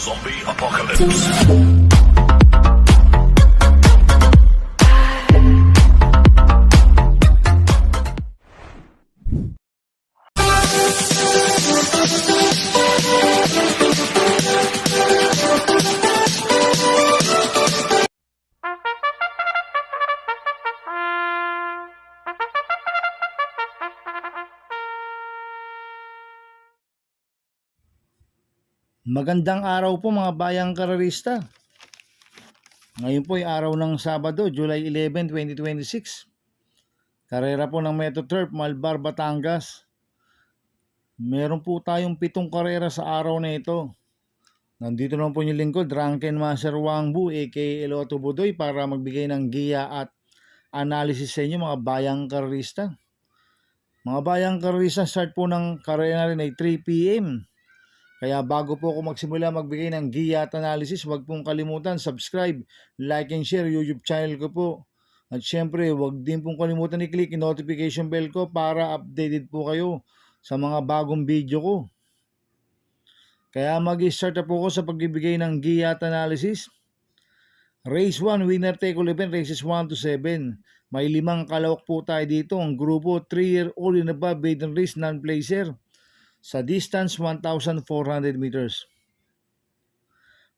Zombie Apocalypse. Magandang araw po mga bayang karerista. Ngayon po ay araw ng Sabado, July 11, 2026. Karera po ng Metro Turf, Malbar, Batangas. Meron po tayong 7 karera sa araw na ito. Nandito naman po yung lingkod, Drunken Master Wangbu aka Eloto Budoy para magbigay ng giya at analysis sa inyo mga bayang karerista. Mga bayang karerista, start po ng karera rin ay 3 p.m. Kaya bago po ako magsimula magbigay ng giya at analysis, huwag pong kalimutan subscribe, like and share YouTube channel ko po. At syempre, huwag din pong kalimutan i-click yung notification bell ko para updated po kayo sa mga bagong video ko. Kaya mag-start na po ako sa pagbibigay ng giya at analysis. Race 1, winner take all event, races 1 to 7. May 5 kalawak po tayo dito. Ang grupo 3-year-old and above, maiden race, non-placer. Sa distance, 1,400 meters.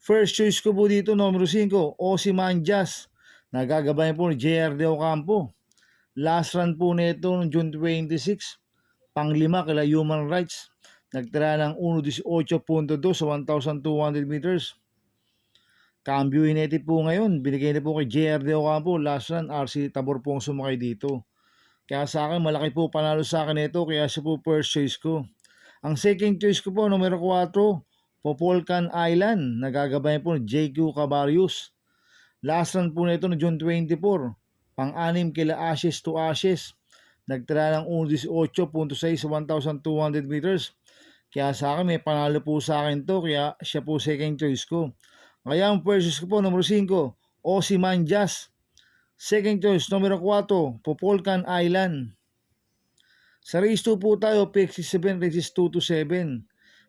First choice ko po dito, numero 5, Ozyman Jazz. Nagagabayan po ni JR De Ocampo. Last run po nito noong June 26, pang-5 kila Human Rights. Nagtira ng 1.18.2 sa 1,200 meters. Cambio Ineti po ngayon, binigay na po kay JR De Ocampo. Last run, RC Tabor po ang sumakay dito. Kaya sa akin, malaki po panalo sa akin ito, kaya siya po first choice ko. Ang second choice ko po, numero 4, Popolcan Island. Nagagabayan po ni JQ Cabarius. Last run po nito no June 24. Pang-6 kila Ashes to Ashes. Nagtira ng 1.18.6 sa 1,200 meters. Kaya sa akin, may panalo po sa akin to. Kaya siya po second choice ko. Kaya ang first choice ko po, numero 5, Ozyman Jazz. Second choice, numero 4, Popolcan Island. Sa race 2 po tayo, PX7 races 2 to 7.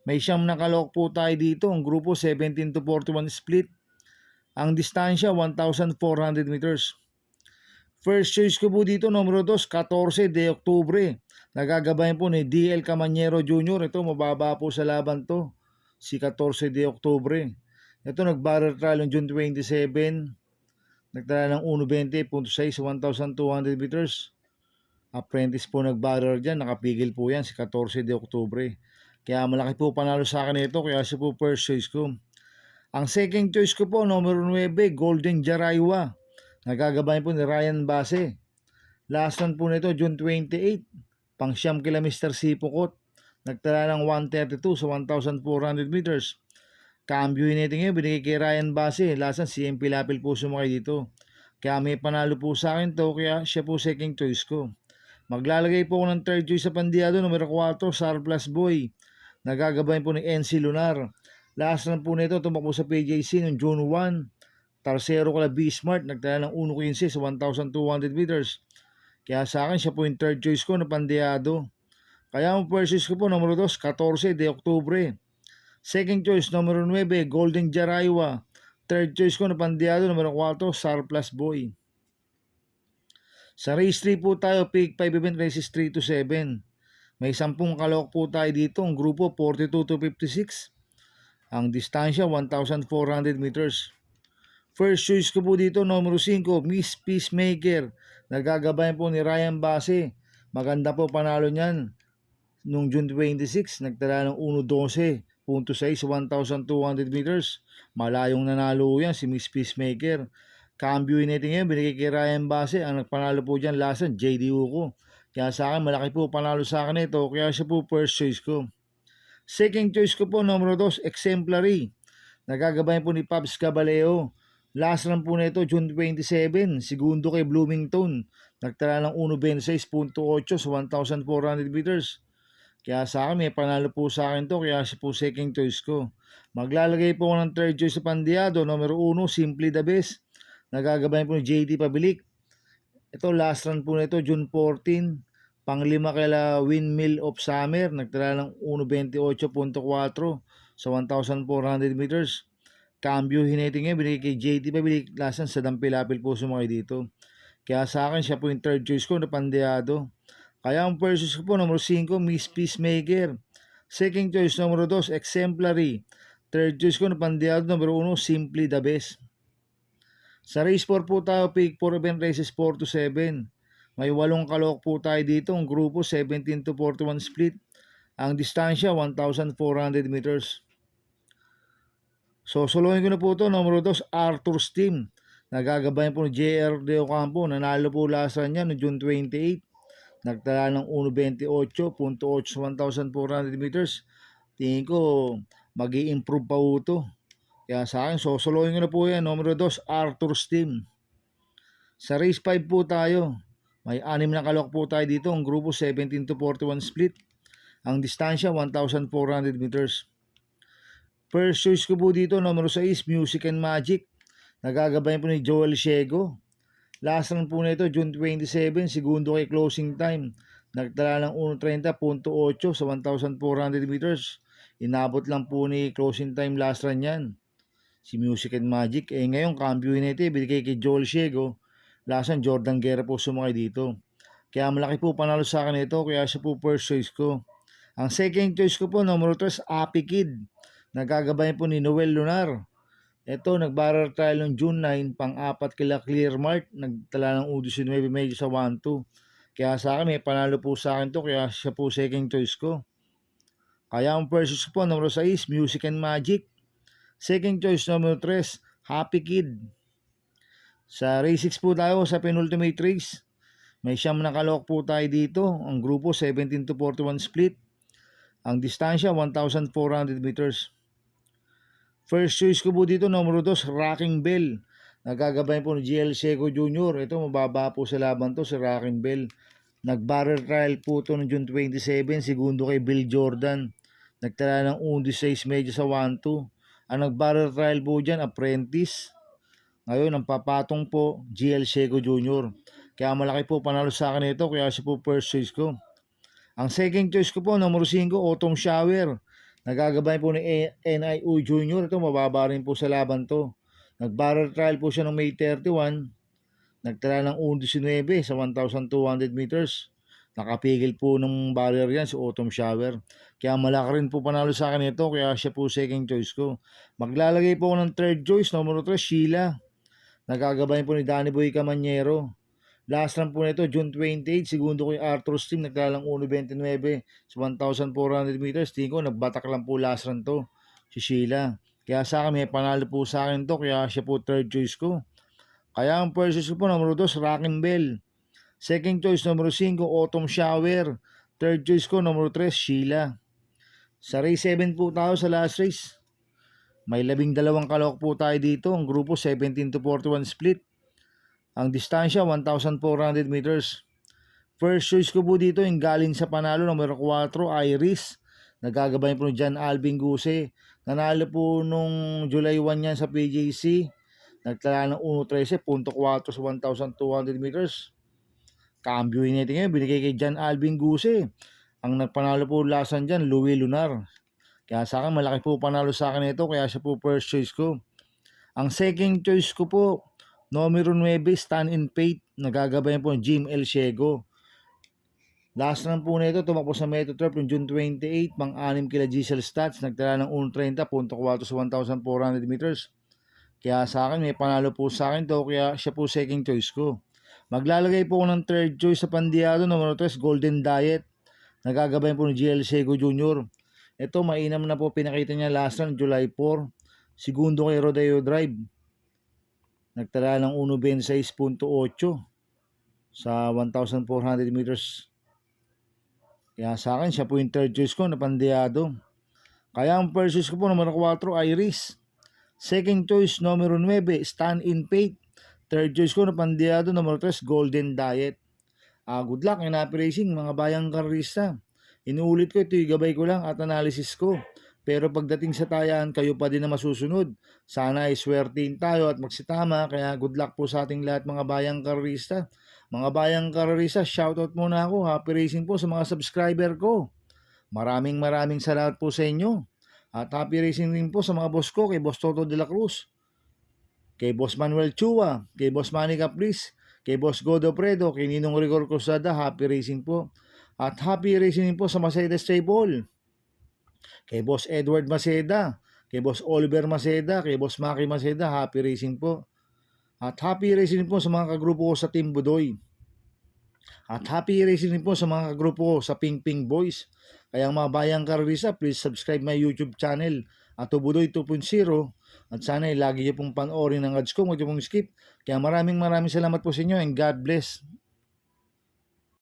May siyam na kalawak po tayo dito. Ang grupo 17 to 41 split. Ang distansya 1,400 meters. First choice ko po dito, numero 2, 14 de Oktubre. Nagagabayan po ni DL Camanyero Jr. Ito, mababa po sa laban to. Si 14 de Oktubre. Ito, nag-barrel trial ng June 27. Nagtala ng 1.20.6 sa 1,200 meters. Apprentice po nag-barrel dyan, nakapigil po yan si 14 de Oktubre. Kaya malaki po panalo sa akin ito, kaya siya po first choice ko. Ang second choice ko po, numero 9, Golden Jaraywa. Nagagabayan po ni Ryan Base. Last run po nito, June 28. Pang-siyam kila Mr. Sipokot. Nagtala ng 1.32 sa 1,400 meters. Cambio Ineti ngayon, binigay kay Ryan Base. Last run, CMP Lapil po sumakay dito. Kaya may panalo po sa akin to, kaya siya po second choice ko. Maglalagay po ako ng third choice sa pandiyado, numero 4, Surplus Boy. Nagagabayan po ni NC Lunar. Last run po nito, tumakbo sa PJC noong June 1. Tarsero kala B-Smart, nagtala ng 1.15 sa 1,200 meters. Kaya sa akin, siya po yung third choice ko na pandiyado. Kaya ang first choice ko po, numero 2, 14 de Oktubre. Second choice, numero 9, Golden Jaraywa. Third choice ko na pandiyado, numero 4, Surplus Boy. Sa race 3 po tayo, pick 5 event races 3 to 7. May 10 kalawak po tayo dito. Ang grupo 42 to 56. Ang distansya 1,400 meters. First choice ko po dito, numero 5, Miss Peacemaker. Nagagabayan po ni Ryan Base. Maganda po panalo niyan. Nung June 26, nagtala ng 1.12.6 sa 1,200 meters. Malayong nanalo yan si Miss Peacemaker. Cambio Ineti ngayon, binigay kay Ryan Base. Ang nagpanalo po dyan last run, JD Uko. Kaya sa akin, malaki po panalo sa akin ito. Kaya siya po first choice ko. Second choice ko po, numero 2, Exemplary. Nagagabayan po ni Pabs Cabaleo. Last run po nito, June 27. Segundo kay Bloomington. Nagtala ng 1.26.8 sa 1,400 meters. Kaya sa akin, may panalo po sa akin to. Kaya siya po second choice ko. Maglalagay po ako ng third choice sa pandiyado. Numero 1, Simply the Best. Nagagabayan po ni JD Pabilik. Ito, last run po nito, June 14. Pang-5 kala Windmill of Summer. Nagtala ng 1.28.4 sa 1,400 meters. Cambio Hineting ngayon, binigay kay JT Pabiliklasan sa Dampilapil po sumakay dito. Kaya sa akin, siya po yung third choice ko na Pandeado. Kaya ang first choice ko po, numero 5, Miss Peacemaker. Second choice, numero 2, Exemplary. Third choice ko na Pandeado, numero 1, Simply the Best. Sa race 4 po tayo, pick 4 event races 4 to 7. May 8 kalok po tayo dito, ang grupo 17 to 41 split. Ang distansya 1,400 meters. So, solohin ko na po ito. Numero 2, Arthur's Team. Nagagabayan po ni JR De Ocampo. Nanalo po last run niya no June 28. Nagtala ng 1.28.8 sa 1,400 meters. Tingin ko, mag-i-improve pa po ito. Kaya sa akin, solohin ko na po yan. Numero 2, Arthur's Team. Sa race 5 po tayo. May 6 na kalok po tayo dito. Ang grupo 17 to 41 split. Ang distansya 1,400 meters. First choice ko po dito, numero 6, Music and Magic. Nagagabayan po ni Joel Ciego. Last run po nito, June 27, segundo kay closing time. Nagtala ng 1.30.8 sa 1,400 meters. Inabot lang po ni closing time last run yan. Si Music and Magic. Ngayon, cambio nito, binigay kay Joel Ciego. Last run, Jordan Guerra po sumakay dito. Kaya malaki po panalo sa akin ito, kaya siya po first choice ko. Ang second choice ko po, numero 3, Happy Kid. Nagagabayan po ni Noel Lunar. Ito, nag-barrel trial ng June 9, pang-apat kila Clearmark. Nagtala ng 19 medyo sa 1-2. Kaya sa akin, may panalo po sa akin to, kaya siya po second choice ko. Kaya ang first choice ko po, numero 6, Music and Magic. Second choice, numero 3, Happy Kid. Sa race 6 po tayo, sa penultimate race. May 9 na kalok po tayo dito. Ang grupo, 17 to 41 split. Ang distansya, 1,400 meters. First choice ko po dito, numero 2, Rocking Bell. Nagagabayan po ni GL Seco Jr. Ito, mababa po sa laban to, si Rocking Bell. Nag-barrel trial po ito noong June 27, segundo kay Bill Jordan. Nagtala ng 16 medyo sa 1-2. Ang nag-barrel trial po dyan, Apprentice. Ngayon, ang papatong po, GL Seco Jr. Kaya malaki po panalo sa akin ito, kaya siya po first choice ko. Ang second choice ko po, numero 5, Autumn Shower. Nagagabay po ni NIU Jr. Ito, mababa rin po sa laban to. Nag-barrel trial po siya noong May 31. Nagtala ng 19 sa 1,200 meters. Nakapigil po ng barrier yan si Autumn Shower. Kaya malaki rin po panalo sa akin ito, kaya siya po second choice ko. Maglalagay po ako ng third choice, numero 3, Sheila. Nagagabay po ni Danny Boy Camanyero. Last run po nito, June 28, segundo ko yung Arthur's Team, naglalang 1.29 sa 1,400 meters. Tingin ko, nagbatak lang po last run to, si Sheila. Kaya sa akin, may panalo po sa akin to, kaya siya po third choice ko. Kaya ang first choice ko po, numero 2, Rocking Bell. Second choice, numero 5, Autumn Shower. Third choice ko, numero 3, Sheila. Sa race 7 po tayo sa last race. May 12 kalok po tayo dito. Ang grupo, 17 to 41 split. Ang distansya, 1,400 meters. First choice ko po dito, yung galing sa panalo, numero 4, Iris. Nagagabay po ni John Alvin Guse. Nanalo po nung July 1 yan sa PJC. Nagtala ng 1.13.4 sa 1,200 meters. Cambio nito ngayon, binigay kay John Alvin Guse. Ang nagpanalo po lasan dyan, Louis Lunar. Kaya sa akin, malaki po panalo sa akin ito, kaya siya po first choice ko. Ang second choice ko po, numero 9, Stand in Faith. Nagagabayan po Jim El Ciego. Last run po nito, tumakbo sa Metro Turf noong June 28, pang-6 kila Giselle Stats. Nagtala ng 1.30.4 sa 1,400 meters. Kaya sa akin, may panalo po sa akin to, kaya siya po second choice ko. Maglalagay po ako ng third choice sa Pandeado, numero 3, Golden Diet. Nagagabayan po ni GL Seco Jr. Ito, mainam na po pinakita niya last run, July 4. Segundo kay Rodeo Drive. Nagtala ng 1.26.8 sa 1,400 meters. Kaya sa akin, siya po yung third choice ko na Pandeado. Kaya ang first choice ko po, numero 4, Iris. Second choice, numero 9, Stand in Faith. Third choice ko na Pandeado, numero 3, Golden Diet. Good luck in happy racing, mga bayang karista. Inuulit ko, ito yung gabay ko lang at analysis ko. Pero pagdating sa tayaan, kayo pa din na masusunod. Sana ay swertein tayo at magsitama. Kaya good luck po sa ating lahat, mga bayang karista. Mga bayang karista, shoutout muna ako. Happy racing po sa mga subscriber ko. Maraming salamat po sa inyo. At happy racing din po sa mga boss ko, kay Boss Toto de la Cruz, kay Boss Manuel Chua, kay Boss Manny Caprice, kay Boss Godo Predo, kay Ninong Rigor Cruzada, happy racing po. At happy racing din po sa Mercedes Table, kay Boss Edward Maceda, kay Boss Oliver Maceda, kay Boss Maki Maceda, happy racing po. At happy racing din po sa mga kagrupo ko sa Team Budoy. At happy racing din po sa mga kagrupo ko sa Ping Ping Boys. Kaya mga bayang karerista, please subscribe my YouTube channel at Budoy 2.0. At sana lagi niyo pong panoorin ang ads ko, huwag niyo pong skip. Kaya maraming salamat po sa inyo and God bless.